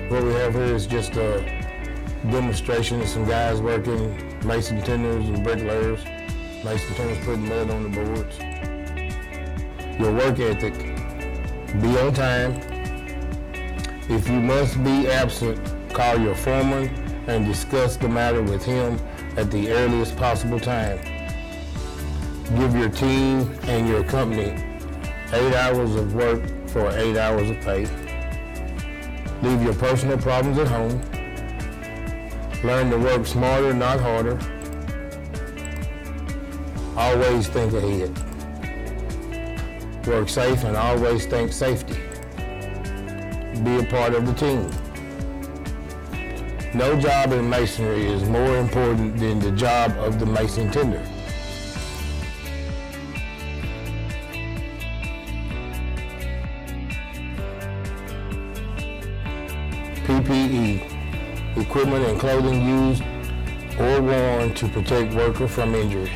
What we have here is just a demonstration of some guys working mason tenders and bricklayers. Mason tenders putting mud on the boards. Your work ethic, be on time. If you must be absent, call your foreman and discuss the matter with him at the earliest possible time. Give your team and your company 8 hours of work for 8 hours of pay. Leave your personal problems at home. Learn to work smarter, not harder. Always think ahead. Work safe and always think safety. Be a part of the team. No job in masonry is more important than the job of the mason tender. PPE, equipment and clothing used or worn to protect worker from injury.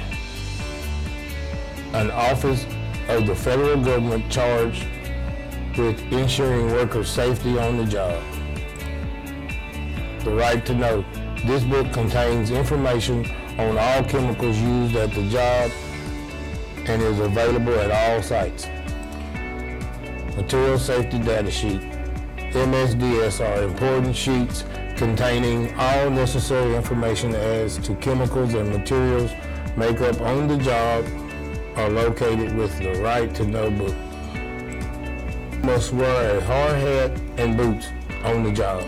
An office of the federal government charged with ensuring workers' safety on the job. The right to know. This book contains information on all chemicals used at the job and is available at all sites. Material Safety Data Sheet. MSDS are important sheets containing all necessary information as to chemicals and materials makeup on the job are located with the Right to Know book. You must wear a hard hat and boots on the job.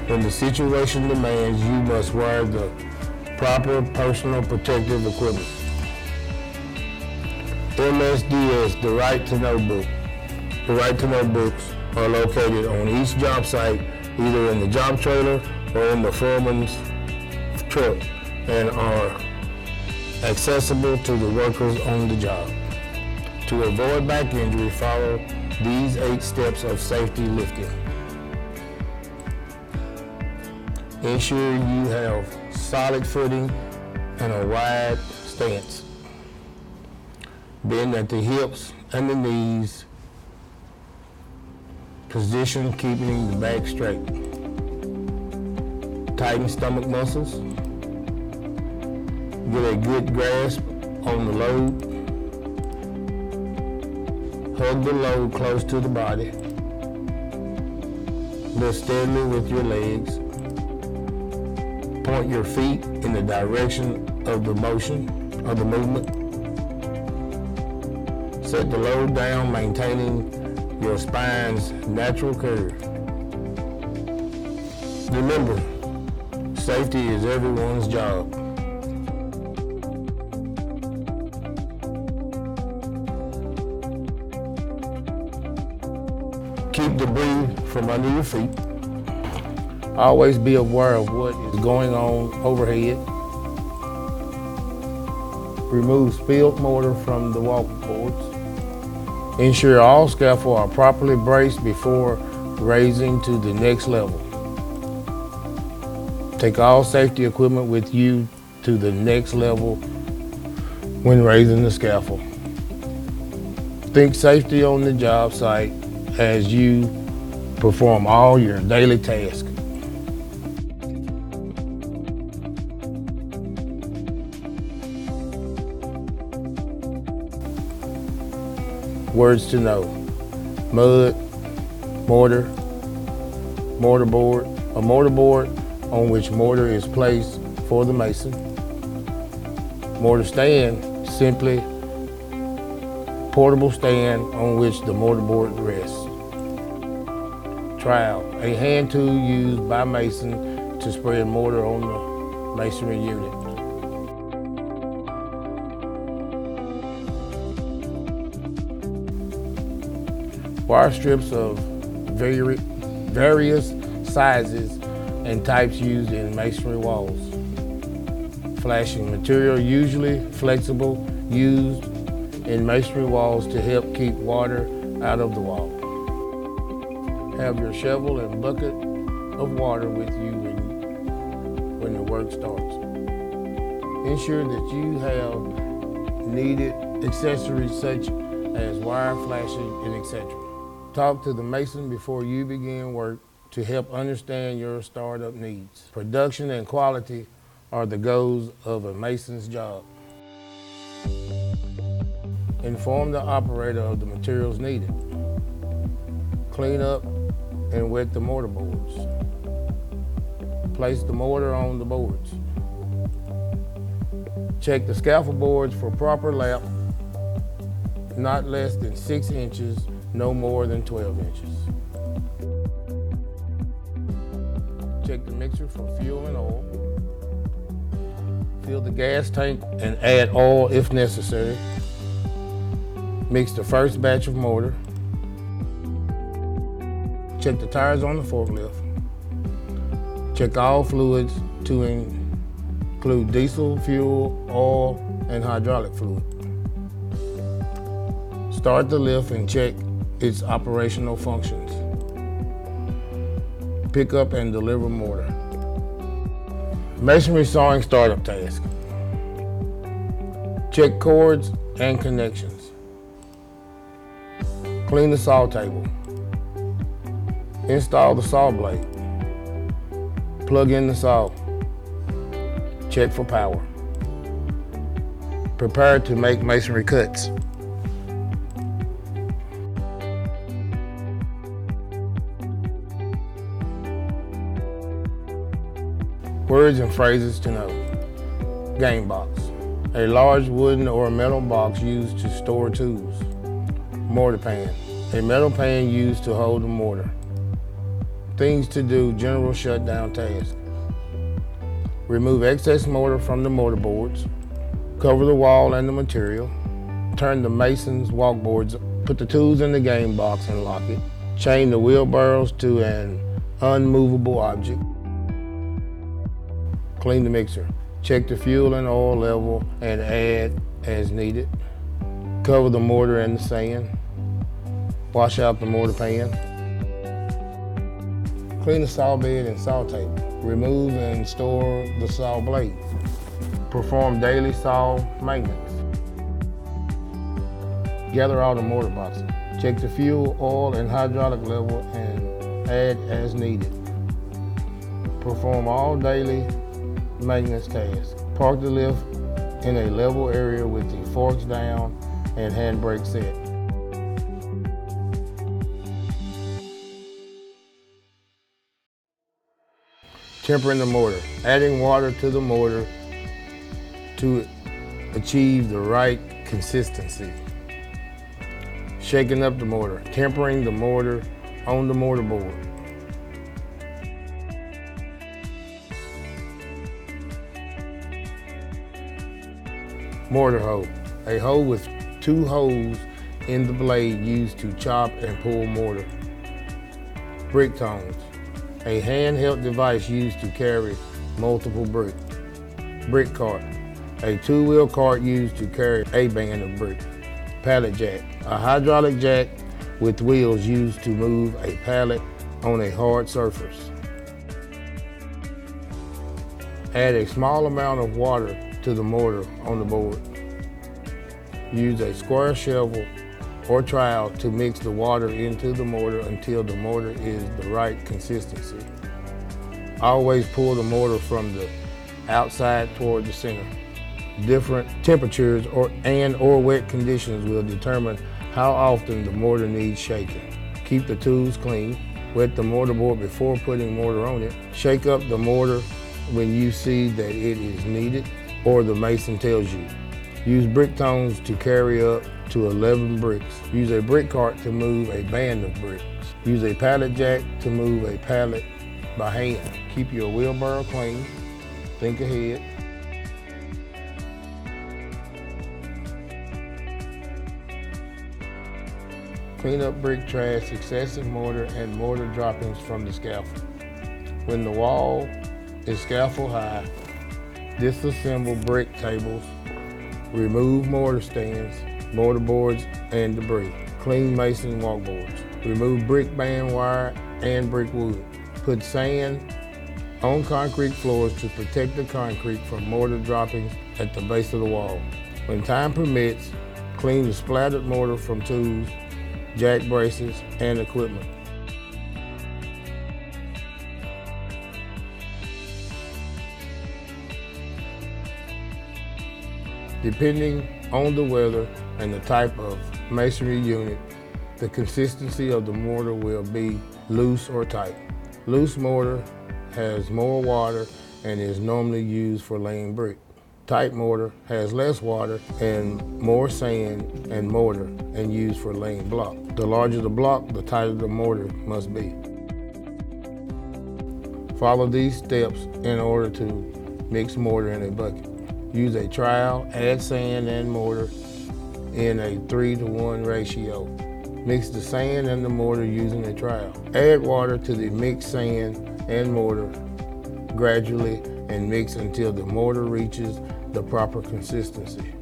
When the situation demands, you must wear the proper personal protective equipment. MSDS, the Right to Know book. The Right to Know books are located on each job site, either in the job trailer or in the foreman's truck, and are accessible to the workers on the job. To avoid back injury, follow these 8 steps of safety lifting. Ensure you have solid footing and a wide stance. Bend at the hips and the knees. Position keeping the back straight. Tighten stomach muscles. Get a good grasp on the load. Hug the load close to the body. Lift steadily with your legs. Point your feet in the direction of the motion, of the movement. Set the load down, maintaining your spine's natural curve. Remember, safety is everyone's job. Keep debris from under your feet. Always be aware of what is going on overhead. Remove spilled mortar from the walking boards. Ensure all scaffold are properly braced before raising to the next level. Take all safety equipment with you to the next level when raising the scaffold. Think safety on the job site as you perform all your daily tasks. Words to know: mud, mortar, mortar board, a mortar board on which mortar is placed for the mason. Mortar stand, simply portable stand on which the mortar board rests. Trowel, a hand tool used by mason to spread mortar on the masonry unit. Wire strips of various sizes and types used in masonry walls. Flashing material, usually flexible, used in masonry walls to help keep water out of the wall. Have your shovel and bucket of water with you when the work starts. Ensure that you have needed accessories such as wire flashing and etc. Talk to the mason before you begin work to help understand your startup needs. Production and quality are the goals of a mason's job. Inform the operator of the materials needed. Clean up and wet the mortar boards. Place the mortar on the boards. Check the scaffold boards for proper lap, not less than 6 inches, no more than 12 inches. Check the mixer for fuel and oil. Fill the gas tank and add oil if necessary. Mix the first batch of mortar. Check the tires on the forklift. Check all fluids to include diesel, fuel, oil, and hydraulic fluid. Start the lift and check its operational functions. Pick up and deliver mortar. Masonry sawing startup task. Check cords and connections. Clean the saw table. Install the saw blade. Plug in the saw. Check for power. Prepare to make masonry cuts. Words and phrases to know. Game box. A large wooden or metal box used to store tools. Mortar pan. A metal pan used to hold the mortar. Things to do, general shutdown task. Remove excess mortar from the mortar boards. Cover the wall and the material. Turn the mason's walkboards. Put the tools in the game box and lock it. Chain the wheelbarrows to an unmovable object. Clean the mixer. Check the fuel and oil level and add as needed. Cover the mortar and the sand. Wash out the mortar pan. Clean the saw bed and saw table. Remove and store the saw blade. Perform daily saw maintenance. Gather all the mortar boxes. Check the fuel, oil, and hydraulic level and add as needed. Perform all daily maintenance tasks. Park the lift in a level area with the forks down and handbrake set. Tempering the mortar. Adding water to the mortar to achieve the right consistency. Shaking up the mortar. Tempering the mortar on the mortar board. Mortar hoe. A hoe with 2 holes in the blade used to chop and pull mortar. Brick tongs. A handheld device used to carry multiple brick. Brick cart. A 2-wheel cart used to carry a band of brick. Pallet jack. A hydraulic jack with wheels used to move a pallet on a hard surface. Add a small amount of water to the mortar on the board. Use a square shovel or trowel to mix the water into the mortar until the mortar is the right consistency. Always pull the mortar from the outside toward the center. Different temperatures or wet conditions will determine how often the mortar needs shaking. Keep the tools clean. Wet the mortar board before putting mortar on it. Shake up the mortar when you see that it is needed or the mason tells you. Use brick tongs to carry up to 11 bricks. Use a brick cart to move a band of bricks. Use a pallet jack to move a pallet by hand. Keep your wheelbarrow clean. Think ahead. Clean up brick trash, excessive mortar, and mortar droppings from the scaffold. When the wall is scaffold high, disassemble brick tables, remove mortar stands, mortar boards, and debris. Clean mason walkboards. Remove brick band wire and brick wood. Put sand on concrete floors to protect the concrete from mortar droppings at the base of the wall. When time permits, clean the splattered mortar from tools, jack braces, and equipment. Depending on the weather and the type of masonry unit, the consistency of the mortar will be loose or tight. Loose mortar has more water and is normally used for laying brick. Tight mortar has less water and more sand and mortar and used for laying block. The larger the block, the tighter the mortar must be. Follow these steps in order to mix mortar in a bucket. Use a trowel, add sand and mortar in a 3-to-1 ratio. Mix the sand and the mortar using a trowel. Add water to the mixed sand and mortar gradually and mix until the mortar reaches the proper consistency.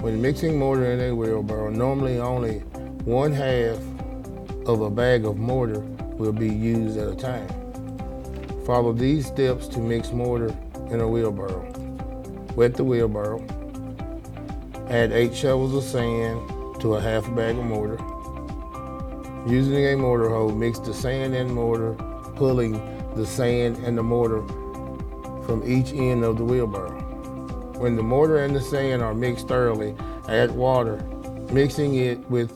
When mixing mortar in a wheelbarrow, normally only 1/2 of a bag of mortar will be used at a time. Follow these steps to mix mortar in a wheelbarrow. Wet the wheelbarrow. Add 8 shovels of sand to a 1/2 bag of mortar. Using a mortar hoe, mix the sand and mortar, pulling the sand and the mortar from each end of the wheelbarrow. When the mortar and the sand are mixed thoroughly, add water, mixing it with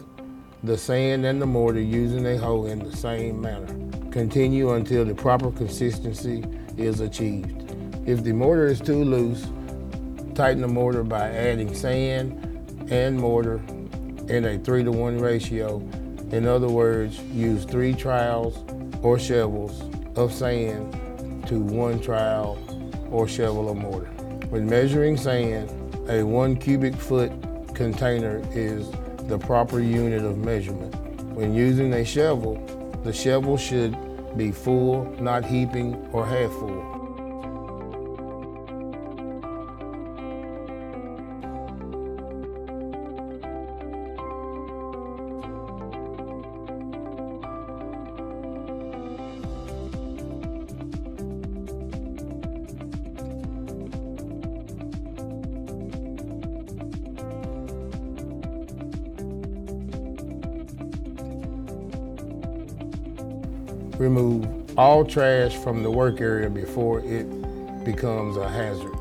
the sand and the mortar using a hoe in the same manner. Continue until the proper consistency is achieved. If the mortar is too loose, tighten the mortar by adding sand and mortar in a 3-to-1 ratio. In other words, use 3 trowels or shovels of sand to 1 trowel or shovel of mortar. When measuring sand, a 1 cubic foot container is the proper unit of measurement. When using a shovel, the shovel should be full, not heaping or half full. Remove all trash from the work area before it becomes a hazard.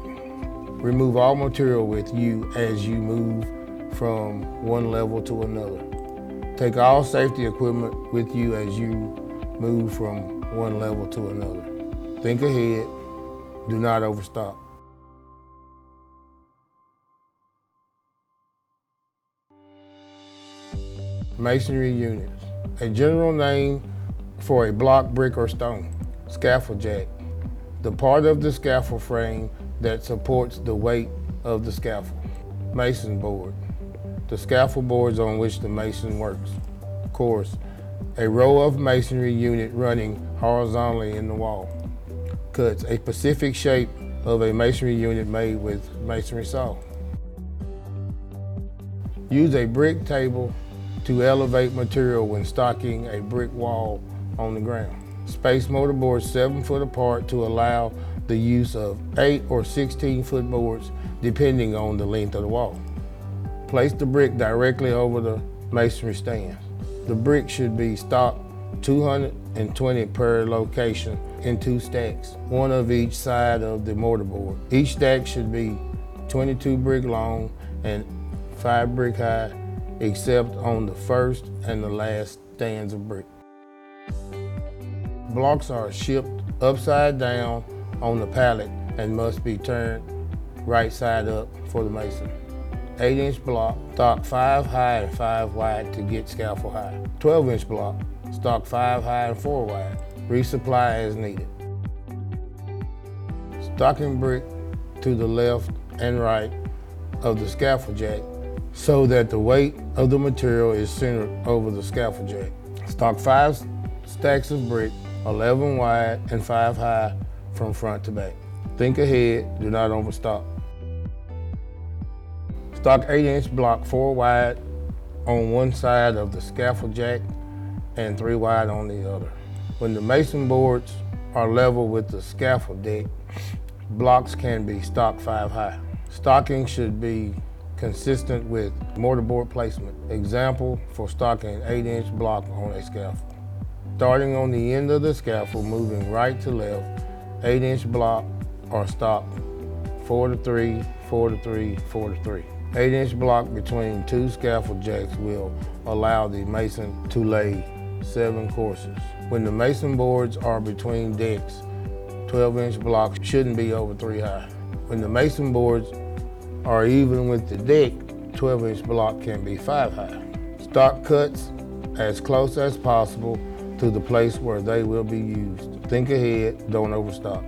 Remove all material with you as you move from one level to another. Take all safety equipment with you as you move from one level to another. Think ahead, do not overstock. Masonry units. A general name for a block, brick, or stone. Scaffold jack. The part of the scaffold frame that supports the weight of the scaffold. Mason board. The scaffold boards on which the mason works. Course. A row of masonry unit running horizontally in the wall. Cuts. A specific shape of a masonry unit made with masonry saw. Use a brick table to elevate material when stocking a brick wall on the ground. Space mortar boards 7 foot apart to allow the use of 8 or 16 foot boards depending on the length of the wall. Place the brick directly over the masonry stand. The brick should be stocked 220 per location in 2 stacks, 1 of each side of the mortar board. Each stack should be 22 brick long and 5 brick high, except on the first and the last stands of brick. Blocks are shipped upside down on the pallet and must be turned right side up for the mason. 8-inch block, stock 5 high and 5 wide to get scaffold high. 12-inch block, stock 5 high and 4 wide. Resupply as needed. Stocking brick to the left and right of the scaffold jack so that the weight of the material is centered over the scaffold jack. Stock 5 stacks of brick, 11 wide and 5 high from front to back. Think ahead, do not overstock. Stock 8-inch block 4 wide on one side of the scaffold jack and 3 wide on the other. When the mason boards are level with the scaffold deck, blocks can be stocked 5 high. Stocking should be consistent with mortar board placement. Example for stocking 8-inch block on a scaffold. Starting on the end of the scaffold, moving right to left, 8-inch block are stocked 4 to 3, 4 to 3, 4 to 3. 8-inch block between 2 scaffold jacks will allow the mason to lay 7 courses. When the mason boards are between decks, 12-inch blocks shouldn't be over 3 high. When the mason boards are even with the deck, 12-inch block can be 5 high. Stock cuts as close as possible to the place where they will be used. Think ahead, don't overstock.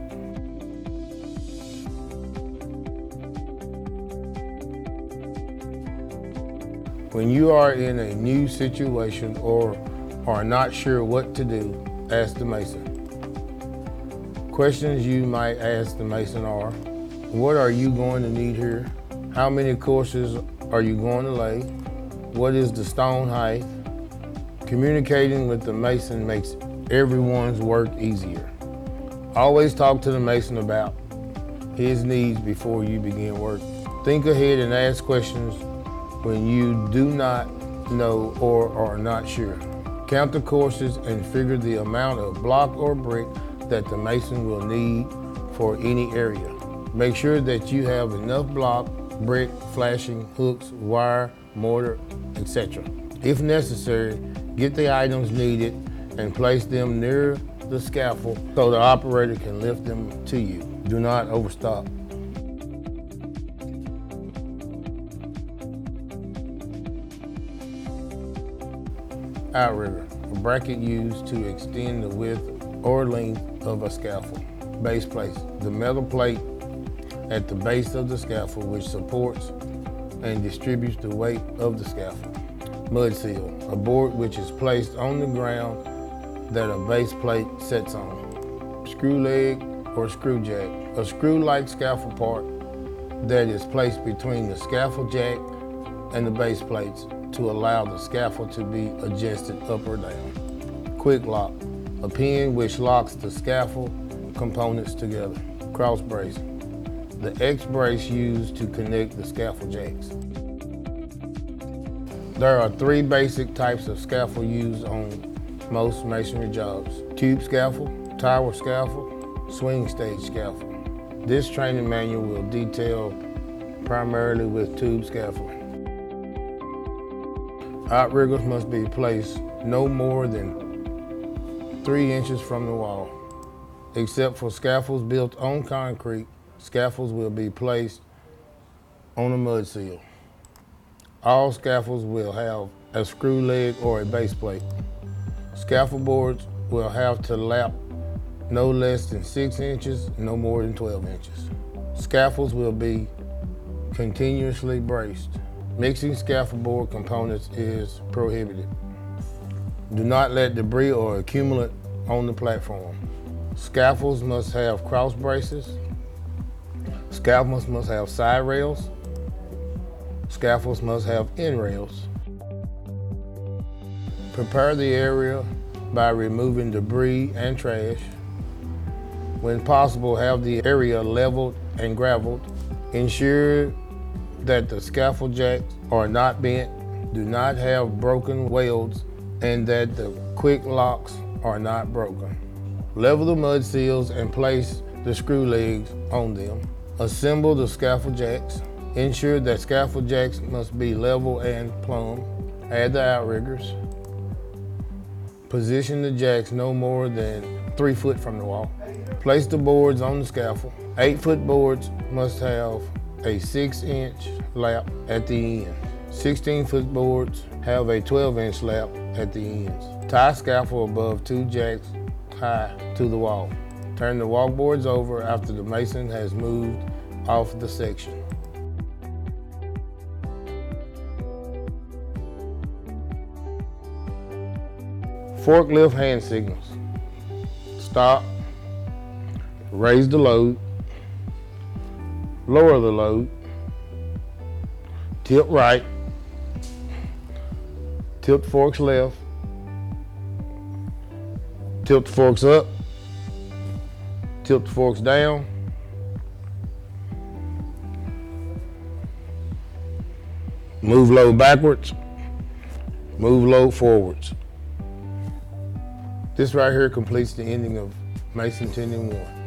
When you are in a new situation or are not sure what to do, ask the mason. Questions you might ask the mason are, what are you going to need here? How many courses are you going to lay? What is the stone height? Communicating with the mason makes everyone's work easier. Always talk to the mason about his needs before you begin work. Think ahead and ask questions when you do not know or are not sure. Count the courses and figure the amount of block or brick that the mason will need for any area. Make sure that you have enough block, brick, flashing, hooks, wire, mortar, etc. If necessary, get the items needed and place them near the scaffold so the operator can lift them to you. Do not overstock. Outrigger, a bracket used to extend the width or length of a scaffold. Base plate, the metal plate at the base of the scaffold which supports and distributes the weight of the scaffold. Mud seal, a board which is placed on the ground that a base plate sits on. Screw leg or screw jack, a screw-like scaffold part that is placed between the scaffold jack and the base plates to allow the scaffold to be adjusted up or down. Quick lock, a pin which locks the scaffold components together. Cross brace, the X brace used to connect the scaffold jacks. There are 3 basic types of scaffold used on most masonry jobs: tube scaffold, tower scaffold, swing stage scaffold. This training manual will detail primarily with tube scaffolding. Outriggers must be placed no more than 3 inches from the wall. Except for scaffolds built on concrete, scaffolds will be placed on a mud seal. All scaffolds will have a screw leg or a base plate. Scaffold boards will have to lap no less than 6 inches, no more than 12 inches. Scaffolds will be continuously braced. Mixing scaffold board components is prohibited. Do not let debris or accumulate on the platform. Scaffolds must have cross braces. Scaffolds must have side rails. Scaffolds must have end rails. Prepare the area by removing debris and trash. When possible, have the area leveled and gravelled. Ensure that the scaffold jacks are not bent, do not have broken welds, and that the quick locks are not broken. Level the mud seals and place the screw legs on them. Assemble the scaffold jacks. Ensure that scaffold jacks must be level and plumb. Add the outriggers. Position the jacks no more than 3 foot from the wall. Place the boards on the scaffold. 8-foot boards must have a 6-inch lap at the end. 16-foot boards have a 12-inch lap at the ends. Tie scaffold above 2 jacks high to the wall. Turn the walkboards over after the mason has moved off the section. Forklift hand signals. Stop, raise the load, lower the load, tilt right, tilt the forks left, tilt the forks up, tilt the forks down, move load backwards, move load forwards. This right here completes the ending of Mason Tendon 1.